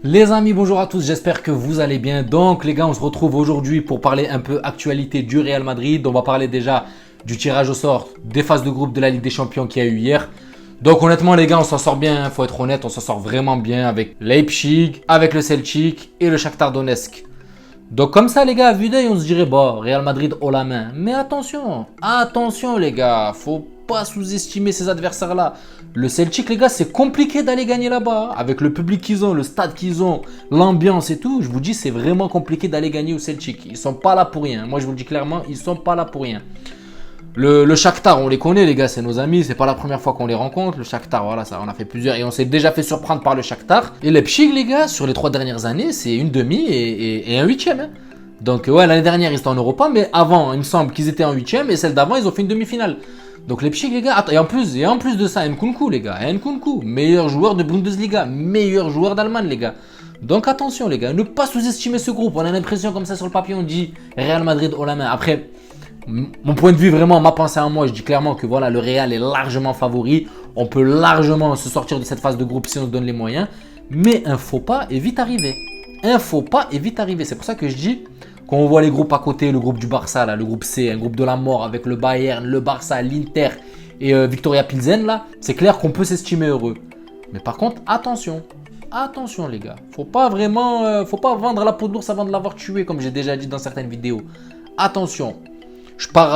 Les amis, bonjour à tous, j'espère que vous allez bien. Donc les gars, on se retrouve aujourd'hui pour parler un peu actualité du Real Madrid. On va parler déjà du tirage au sort des phases de groupe de la Ligue des Champions qu'il y a eu hier. Donc honnêtement les gars, on s'en sort bien, faut être honnête, on s'en sort vraiment bien avec Leipzig, avec le Celtic et le Shakhtar Donetsk. Donc comme ça les gars, à vue d'œil, on se dirait bah Real Madrid haut la main. Mais attention les gars, faut pas sous-estimer ces adversaires-là. Le Celtic les gars, c'est compliqué d'aller gagner là-bas. Avec le public qu'ils ont, le stade qu'ils ont, l'ambiance et tout, je vous dis c'est vraiment compliqué d'aller gagner au Celtic. Ils sont pas là pour rien. Moi je vous le dis clairement, ils sont pas là pour rien. Le Shakhtar, on les connaît les gars, c'est nos amis, c'est pas la première fois qu'on les rencontre. Le Shakhtar, voilà, ça, on a fait plusieurs et on s'est déjà fait surprendre par le Shakhtar. Et Leipzig les gars, sur les 3 dernières années, c'est une demi et un huitième. Hein. Donc ouais, l'année dernière ils étaient en Europa, mais avant, il me semble qu'ils étaient en huitième et celle d'avant ils ont fait une demi-finale. Donc Leipzig les gars, et en plus de ça, Nkunku les gars, Nkunku, meilleur joueur de Bundesliga, meilleur joueur d'Allemagne les gars. Donc attention les gars, ne pas sous-estimer ce groupe. On a l'impression comme ça sur le papier, on dit Real Madrid haut la main. Après, mon point de vue, vraiment, ma pensée à moi, je dis clairement que voilà, le Real est largement favori. On peut largement se sortir de cette phase de groupe si on se donne les moyens. Mais un faux pas est vite arrivé. Un faux pas est vite arrivé. C'est pour ça que je dis, quand on voit les groupes à côté, le groupe du Barça, là, le groupe C, un groupe de la mort avec le Bayern, le Barça, l'Inter et Victoria Pilsen, là, c'est clair qu'on peut s'estimer heureux. Mais par contre, attention. Attention les gars. Faut pas vendre la peau de l'ours avant de l'avoir tué, comme j'ai déjà dit dans certaines vidéos. Attention. Je pars,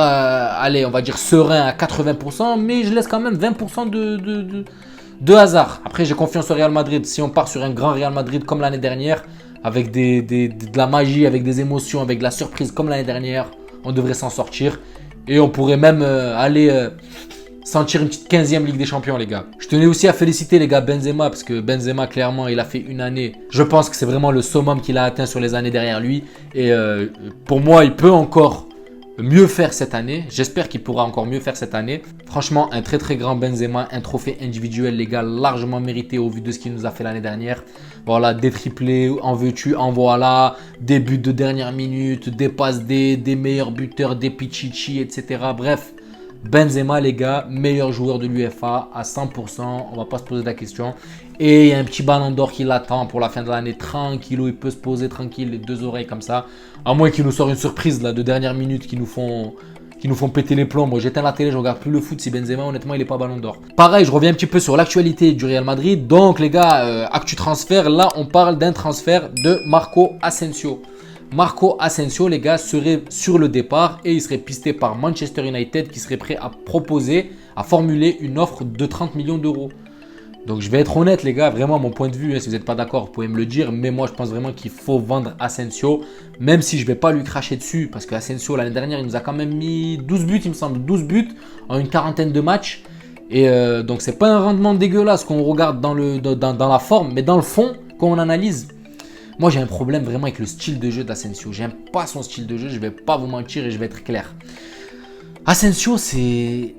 allez, on va dire serein à 80%, mais je laisse quand même 20% de hasard. Après, j'ai confiance au Real Madrid. Si on part sur un grand Real Madrid comme l'année dernière, avec de la magie, avec des émotions, avec de la surprise comme l'année dernière, on devrait s'en sortir. Et on pourrait même aller sentir une petite 15e Ligue des Champions, les gars. Je tenais aussi à féliciter les gars Benzema, parce que Benzema, clairement, il a fait une année. Je pense que c'est vraiment le summum qu'il a atteint sur les années derrière lui. Et pour moi, il peut encore mieux faire cette année. J'espère qu'il pourra encore mieux faire cette année. Franchement, un très très grand Benzema, un trophée individuel, les gars, largement mérité au vu de ce qu'il nous a fait l'année dernière. Voilà, des triplés, en veux-tu, en voilà, des buts de dernière minute, des passes des meilleurs buteurs, des Pichichi, etc. Bref, Benzema, les gars, meilleur joueur de l'UEFA à 100%, on va pas se poser la question. Et il y a un petit ballon d'or qui l'attend pour la fin de l'année, tranquille, où il peut se poser tranquille, les deux oreilles comme ça. À moins qu'il nous sorte une surprise là, de dernière minute qui nous font péter les plombs. Moi, j'éteins la télé, je regarde plus le foot si Benzema, honnêtement, il est pas ballon d'or. Pareil, je reviens un petit peu sur l'actualité du Real Madrid. Donc, les gars, actu transfert, là, on parle d'un transfert de Marco Asensio. Marco Asensio, les gars, serait sur le départ et il serait pisté par Manchester United qui serait prêt à proposer, à formuler une offre de 30 millions d'euros. Donc je vais être honnête les gars, vraiment mon point de vue, hein, si vous n'êtes pas d'accord, vous pouvez me le dire, mais moi je pense vraiment qu'il faut vendre Asensio, même si je ne vais pas lui cracher dessus, parce que Asensio l'année dernière il nous a quand même mis 12 buts, il me semble, 12 buts en une quarantaine de matchs. Et donc c'est pas un rendement dégueulasse qu'on regarde dans la forme, mais dans le fond, quand on analyse, moi j'ai un problème vraiment avec le style de jeu d'Asensio. J'aime pas son style de jeu, je vais pas vous mentir et je vais être clair. Asensio c'est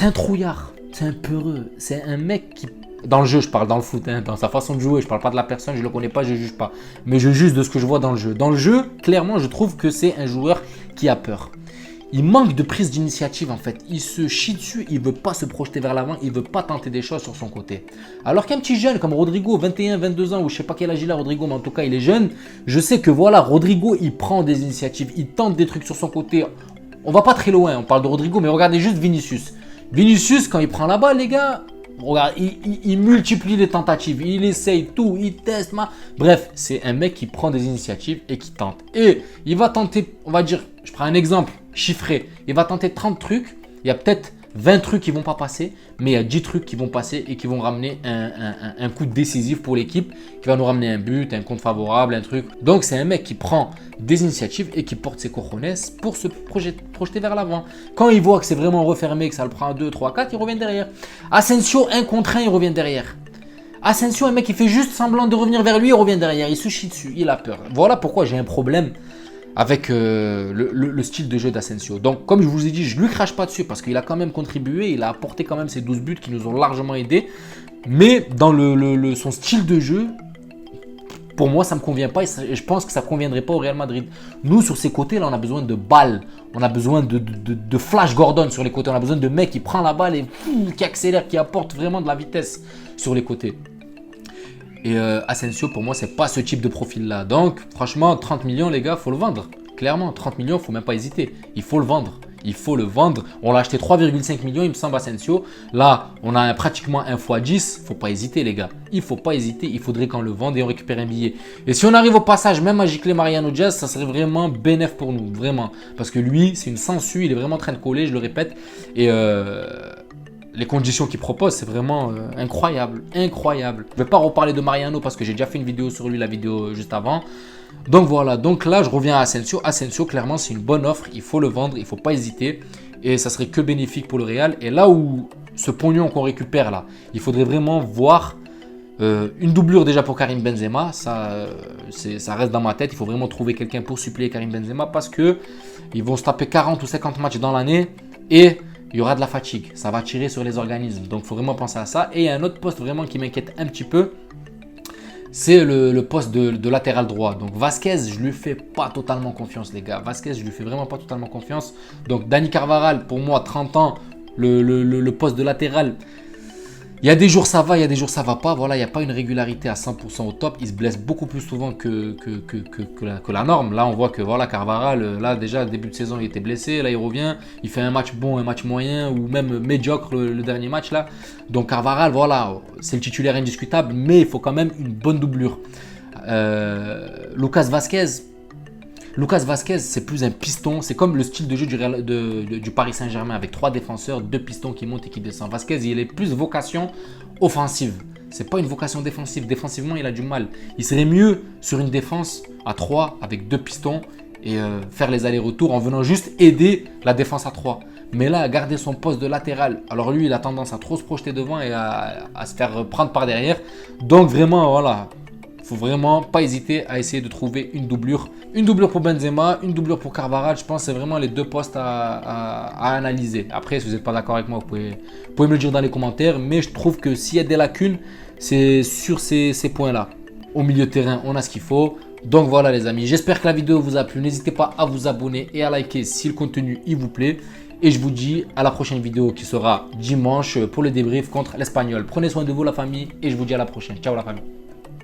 un trouillard, c'est un peureux, c'est un mec qui... Dans le jeu, je parle dans le foot, hein, dans sa façon de jouer, je parle pas de la personne, je le connais pas, je juge pas. Mais je juge de ce que je vois dans le jeu. Dans le jeu, clairement, je trouve que c'est un joueur qui a peur. Il manque de prise d'initiative en fait. Il se chie dessus, il veut pas se projeter vers l'avant, il veut pas tenter des choses sur son côté. Alors qu'un petit jeune comme Rodrigo, 21, 22 ans, ou je sais pas quel âge il a Rodrigo, mais en tout cas il est jeune, je sais que voilà, Rodrigo il prend des initiatives, il tente des trucs sur son côté. On va pas très loin, on parle de Rodrigo, mais regardez juste Vinicius. Vinicius, quand il prend la balle, les gars, regarde, il multiplie les tentatives, il essaye tout, il teste. Bref, c'est un mec qui prend des initiatives et qui tente. Et il va tenter, on va dire, je prends un exemple chiffré, il va tenter 30 trucs, il y a peut-être 20 trucs qui vont pas passer, mais il y a 10 trucs qui vont passer et qui vont ramener un coup décisif pour l'équipe, qui va nous ramener un but, un compte favorable, un truc. Donc c'est un mec qui prend des initiatives et qui porte ses cojones pour se projeter vers l'avant. Quand il voit que c'est vraiment refermé, que ça le prend à 2, 3, 4, il revient derrière. Asensio, un contre un, il revient derrière. Asensio, un mec qui fait juste semblant de revenir vers lui, il revient derrière, il se chie dessus, il a peur. Voilà pourquoi j'ai un problème avec le style de jeu d'Asensio. Donc comme je vous ai dit, je ne lui crache pas dessus parce qu'il a quand même contribué, il a apporté quand même ses 12 buts qui nous ont largement aidés. Mais dans son style de jeu, pour moi ça ne me convient pas et je pense que ça ne conviendrait pas au Real Madrid. Nous sur ces côtés là on a besoin de balles, on a besoin de Flash Gordon sur les côtés, on a besoin de mecs qui prend la balle et qui accélère, qui apporte vraiment de la vitesse sur les côtés. Et Asensio, pour moi, c'est pas ce type de profil-là. Donc, franchement, 30 millions, les gars, faut le vendre. Clairement, 30 millions, faut même pas hésiter. Il faut le vendre. Il faut le vendre. On l'a acheté 3,5 millions, il me semble, Asensio. Là, on a pratiquement 1 x 10. Faut pas hésiter, les gars. Il faut pas hésiter. Il faudrait qu'on le vende et on récupère un billet. Et si on arrive au passage, même à gicler Mariano Diaz, ça serait vraiment bénéf pour nous. Vraiment. Parce que lui, c'est une sangsue. Il est vraiment en train de coller, je le répète. Et les conditions qu'il propose, c'est vraiment incroyable. Incroyable. Je ne vais pas reparler de Mariano parce que j'ai déjà fait une vidéo sur lui, la vidéo juste avant. Donc voilà, donc là je reviens à Asensio. Asensio, clairement, c'est une bonne offre. Il faut le vendre, il ne faut pas hésiter. Et ça serait que bénéfique pour le Real. Et là où ce pognon qu'on récupère là, il faudrait vraiment voir une doublure déjà pour Karim Benzema. Ça reste dans ma tête. Il faut vraiment trouver quelqu'un pour suppléer Karim Benzema parce que ils vont se taper 40 ou 50 matchs dans l'année et il y aura de la fatigue. Ça va tirer sur les organismes. Donc il faut vraiment penser à ça. Et il y a un autre poste vraiment qui m'inquiète un petit peu. C'est le poste de latéral droit. Donc Vasquez, je lui fais pas totalement confiance, les gars. Vasquez, je lui fais vraiment pas totalement confiance. Donc Dani Carvajal, pour moi, 30 ans, le poste de latéral. Il y a des jours ça va, il y a des jours ça va pas. Voilà, il n'y a pas une régularité à 100% au top. Il se blesse beaucoup plus souvent que la norme. Là, on voit que voilà, Carvajal, là déjà, début de saison, il était blessé. Là, il revient. Il fait un match bon, un match moyen ou même médiocre le dernier match là. Donc Carvajal, voilà, c'est le titulaire indiscutable, mais il faut quand même une bonne doublure. Lucas Vasquez, c'est plus un piston. C'est comme le style de jeu du Paris Saint-Germain avec 3 défenseurs, 2 pistons qui montent et qui descendent. Vasquez, il est plus vocation offensive. C'est pas une vocation défensive. Défensivement, il a du mal. Il serait mieux sur une défense à 3 avec 2 pistons et faire les allers-retours en venant juste aider la défense à 3. Mais là, garder son poste de latéral. Alors lui, il a tendance à trop se projeter devant et à se faire prendre par derrière. Donc vraiment, voilà. Faut vraiment pas hésiter à essayer de trouver une doublure. Une doublure pour Benzema, une doublure pour Carvajal. Je pense que c'est vraiment les 2 postes à analyser. Après, si vous n'êtes pas d'accord avec moi, vous pouvez me le dire dans les commentaires. Mais je trouve que s'il y a des lacunes, c'est sur ces points-là. Au milieu de terrain, on a ce qu'il faut. Donc voilà les amis, j'espère que la vidéo vous a plu. N'hésitez pas à vous abonner et à liker si le contenu il vous plaît. Et je vous dis à la prochaine vidéo qui sera dimanche pour le débrief contre l'Espagnol. Prenez soin de vous la famille et je vous dis à la prochaine. Ciao la famille.